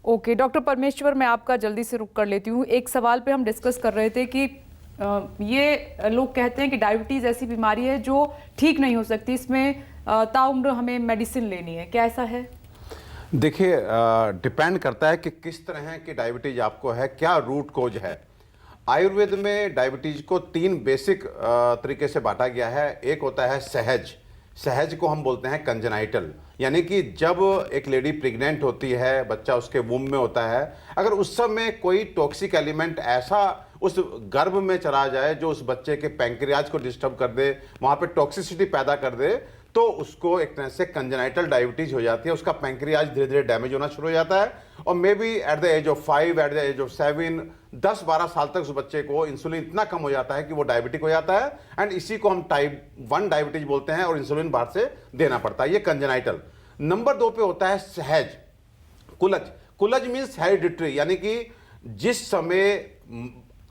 Okay doctor परमेश्वर, मैं आपका जल्दी से रुक कर लेती हूँ। एक सवाल पे हम डिस्कस कर रहे थे कि ये लोग कहते हैं कि डायबिटीज़ ऐसी बीमारी है जो ठीक नहीं हो सकती, इसमें ताउम्र हमें मेडिसिन लेनी है, क्या ऐसा है? देखिए, डिपेंड करता है कि किस तरह की डायबिटीज आपको है, क्या रूट कोज है। आयुर्वेद में डायबिटीज को 3 बेसिक तरीके से बांटा गया है। एक होता है सहज। सहज को हम बोलते हैं कंजेनाइटल, यानी कि जब एक लेडी प्रेग्नेंट होती है, बच्चा उसके वूम में होता है, अगर उस समय कोई टॉक्सिक एलिमेंट ऐसा उस गर्भ में चला जाए जो उस बच्चे के पैंक्रियाज को डिस्टर्ब कर दे, वहाँ पे टॉक्सिसिटी पैदा कर दे, तो उसको एक तरह से कंजेनाइटल डायबिटीज हो जाती है। उसका पैंक्रियाज धीरे धीरे डैमेज होना शुरू हो जाता है और maybe at the age of 5, at the age of 7, 10-12 साल तक उस बच्चे को इंसुलिन इतना कम हो जाता है कि वो डायबिटिक हो जाता है, एंड इसी को हम टाइप 1 डायबिटीज बोलते हैं और इंसुलिन बाहर से देना पड़ता है। ये कंजेनाइटल। नंबर 2 पे होता है सहज, कुलज। कुलज मीन्स हेरिडिटरी, यानी कि जिस समय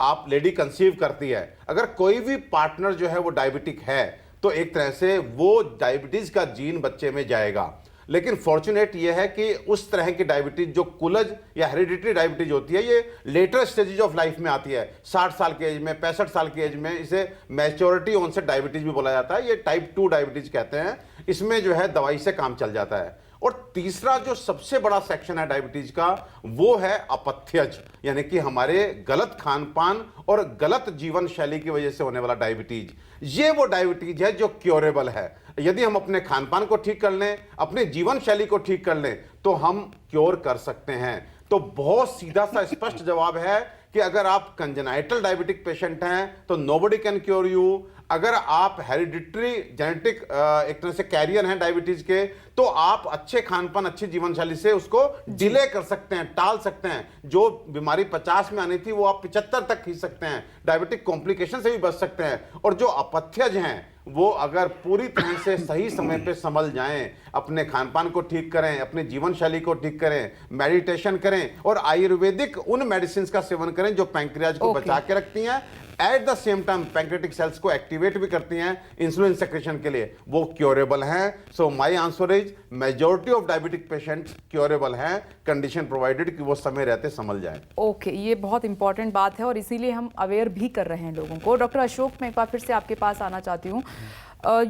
आप लेडी कंसीव करती है, अगर कोई भी पार्टनर जो है वो डायबिटिक है, तो एक तरह से वो डायबिटीज का जीन बच्चे में जाएगा। लेकिन फॉर्चुनेट ये है कि उस तरह की डायबिटीज जो कुलज या हेरिडिटरी डायबिटीज होती है, ये लेटर स्टेजेज ऑफ लाइफ में आती है। 60 साल के एज में, 65 साल की एज में इसे मैच्योरिटी ऑनसेट डायबिटीज भी बोला जाता है। ये टाइप 2 डायबिटीज कहते हैं। इसमें जो है दवाई से काम चल जाता है। और तीसरा जो सबसे बड़ा सेक्शन है डायबिटीज का, वो है अपथ्यज, यानी कि हमारे गलत खान पान और गलत जीवन शैली की वजह से होने वाला डायबिटीज। ये वो डायबिटीज है जो क्योरेबल है। यदि हम अपने खान पान को ठीक कर लें, अपने जीवन शैली को ठीक कर लें, तो हम क्योर कर सकते हैं। तो बहुत सीधा सा स्पष्ट जवाब है कि अगर आप कंजेनाइटल डायबिटिक पेशेंट हैं तो नोबडी कैन क्योर यू। अगर आप हेरिडिटरी जेनेटिक एक तरह से कैरियर हैं डायबिटीज के, तो आप अच्छे खान पान, अच्छी जीवन शैली से उसको डिले कर सकते हैं, टाल सकते हैं। जो बीमारी 50 में आनी थी वो आप 75 तक खींच सकते हैं। डायबिटिक कॉम्प्लिकेशन से भी बच सकते हैं। और जो अपथ्यज हैं, वो अगर पूरी तरह से सही समय पे संभल जाएं, अपने खान पान को ठीक करें, अपनी जीवन शैली को ठीक करें, मेडिटेशन करें और आयुर्वेदिक उन मेडिसिन का सेवन करें जो पैंक्रियाज को बचा के रखती हैं, at the same time pancreatic cells को एक्टिवेट भी करती हैं इंसुलिन सेक्रेशन के लिए, वो क्योरेबल हैं। So my answer is majority of diabetic patients curable हैं, कंडीशन प्रोवाइडेड कि वो समय रहते संभल जाए। ओके, ये बहुत इंपॉर्टेंट बात है और इसीलिए हम अवेयर भी कर रहे हैं लोगों को। डॉक्टर अशोक, मैं एक बार फिर से आपके पास आना चाहती हूँ।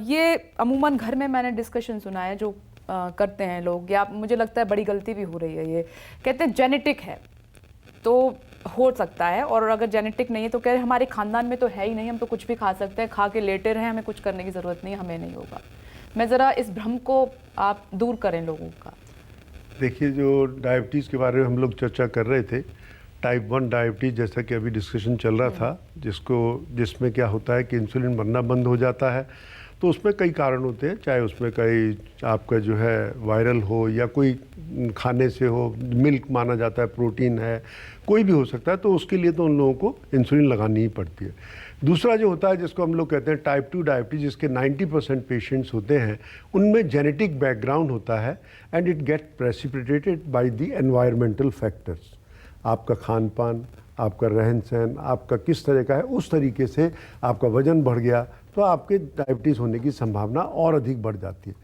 ये अमूमन घर में मैंने डिस्कशन सुना है जो करते हैं लोग, या मुझे लगता है बड़ी गलती भी हो रही है। ये कहते हैं जेनेटिक है तो हो सकता है, और अगर जेनेटिक नहीं है तो कह रहे हमारे खानदान में तो है ही नहीं, हम तो कुछ भी खा सकते हैं, खा के लेटे रहें, हमें कुछ करने की ज़रूरत नहीं, हमें नहीं होगा। मैं ज़रा इस भ्रम को आप दूर करें लोगों का। देखिए, जो डायबिटीज़ के बारे में हम लोग चर्चा कर रहे थे, टाइप 1 डायबिटीज़ जैसा कि अभी डिस्कशन चल रहा था, जिसमें क्या होता है कि इंसुलिन बनना बंद हो जाता है। तो उसमें कई कारण होते हैं, चाहे उसमें कई आपका जो है वायरल हो या कोई खाने से हो, मिल्क माना जाता है, प्रोटीन है, कोई भी हो सकता है। तो उसके लिए तो उन लोगों को इंसुलिन लगानी ही पड़ती है। दूसरा जो होता है जिसको हम लोग कहते हैं टाइप 2 डायबिटीज़, जिसके 90% पेशेंट्स होते हैं, उनमें जेनेटिक बैकग्राउंड होता है and it get precipitated by the environmental factors. आपका खान पान, आपका रहन सहन, आपका किस तरह का है, उस तरीके से आपका वजन बढ़ गया तो आपके डायबिटीज़ होने की संभावना और अधिक बढ़ जाती है।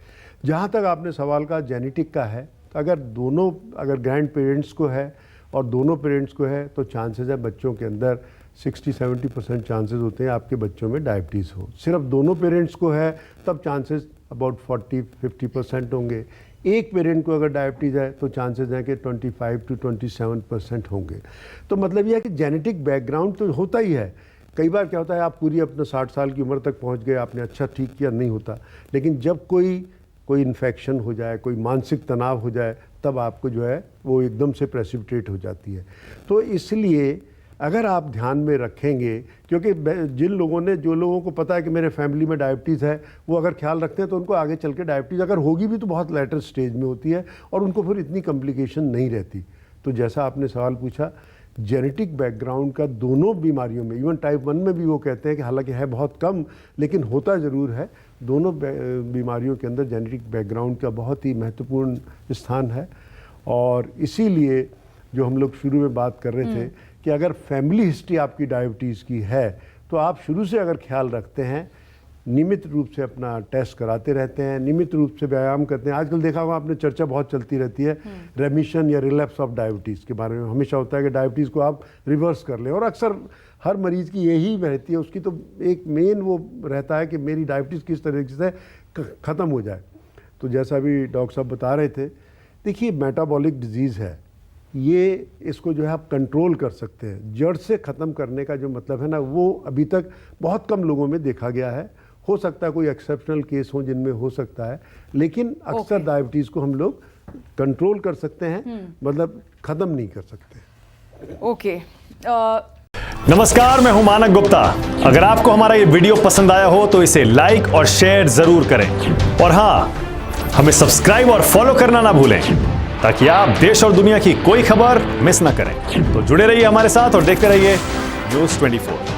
जहाँ तक आपने सवाल का जेनेटिक का है, तो अगर ग्रैंड पेरेंट्स को है और दोनों पेरेंट्स को है, तो चांसेस है बच्चों के अंदर 60-70% चांसेस होते हैं आपके बच्चों में डायबिटीज़ हो। सिर्फ दोनों पेरेंट्स को है तब चांसेस अबाउट 40-50% होंगे। एक पेरेंट को अगर डायबिटीज़ है तो चांसेस हैं कि 25-27% होंगे। तो मतलब यह है कि जेनेटिक बैकग्राउंड तो होता ही है। कई बार क्या होता है, आप पूरी अपने 60 साल की उम्र तक पहुंच गए, आपने अच्छा ठीक किया, नहीं होता। लेकिन जब कोई इन्फेक्शन हो जाए, कोई मानसिक तनाव हो जाए, तब आपको जो है वो एकदम से प्रेसिपिटेट हो जाती है। तो इसलिए अगर आप ध्यान में रखेंगे, क्योंकि जो लोगों को पता है कि मेरे फैमिली में डायबिटीज़ है, वो अगर ख्याल रखते हैं तो उनको आगे चल के डायबिटीज़ अगर होगी भी तो बहुत लेटर स्टेज में होती है और उनको फिर इतनी कॉम्प्लिकेशन नहीं रहती। तो जैसा आपने सवाल पूछा, जेनेटिक बैकग्राउंड का दोनों बीमारियों में, इवन टाइप 1 में भी वो कहते हैं कि हालांकि है बहुत कम, लेकिन होता ज़रूर है। दोनों बीमारियों के अंदर जेनेटिक बैकग्राउंड का बहुत ही महत्वपूर्ण स्थान है। और इसीलिए जो हम लोग शुरू में बात कर रहे थे कि अगर फैमिली हिस्ट्री आपकी डायबिटीज़ की है, तो आप शुरू से अगर ख्याल रखते हैं नियमित रूप से अपना टेस्ट कराते रहते हैं, नियमित रूप से व्यायाम करते हैं। आजकल देखा होगा आपने, चर्चा बहुत चलती रहती है रेमिशन या रिलैप्स ऑफ डायबिटीज़ के बारे में। हमेशा होता है कि डायबिटीज़ को आप रिवर्स कर लें, और अक्सर हर मरीज़ की यही रहती है, उसकी तो एक मेन वो रहता है कि मेरी डायबिटीज़ किस तरीके से ख़त्म हो जाए। तो जैसा अभी डॉक्टर साहब बता रहे थे, देखिए मेटाबॉलिक डिजीज़ है ये, इसको जो है आप कंट्रोल कर सकते हैं। जड़ से ख़त्म करने का जो मतलब है ना, वो अभी तक बहुत कम लोगों में देखा गया है। हो सकता है कोई एक्सेप्शनल केस हो जिनमें हो सकता है, लेकिन अक्सर डायबिटीज़ को हम लोग कंट्रोल कर सकते हैं, मतलब ख़त्म नहीं कर सकते। ओके। नमस्कार, मैं हूं मानक गुप्ता। अगर आपको हमारा ये वीडियो पसंद आया हो तो इसे लाइक और शेयर जरूर करें, और हाँ, हमें सब्सक्राइब और फॉलो करना ना भूलें ताकि आप देश और दुनिया की कोई खबर मिस ना करें। तो जुड़े रहिए हमारे साथ और देखते रहिए न्यूज़ 24।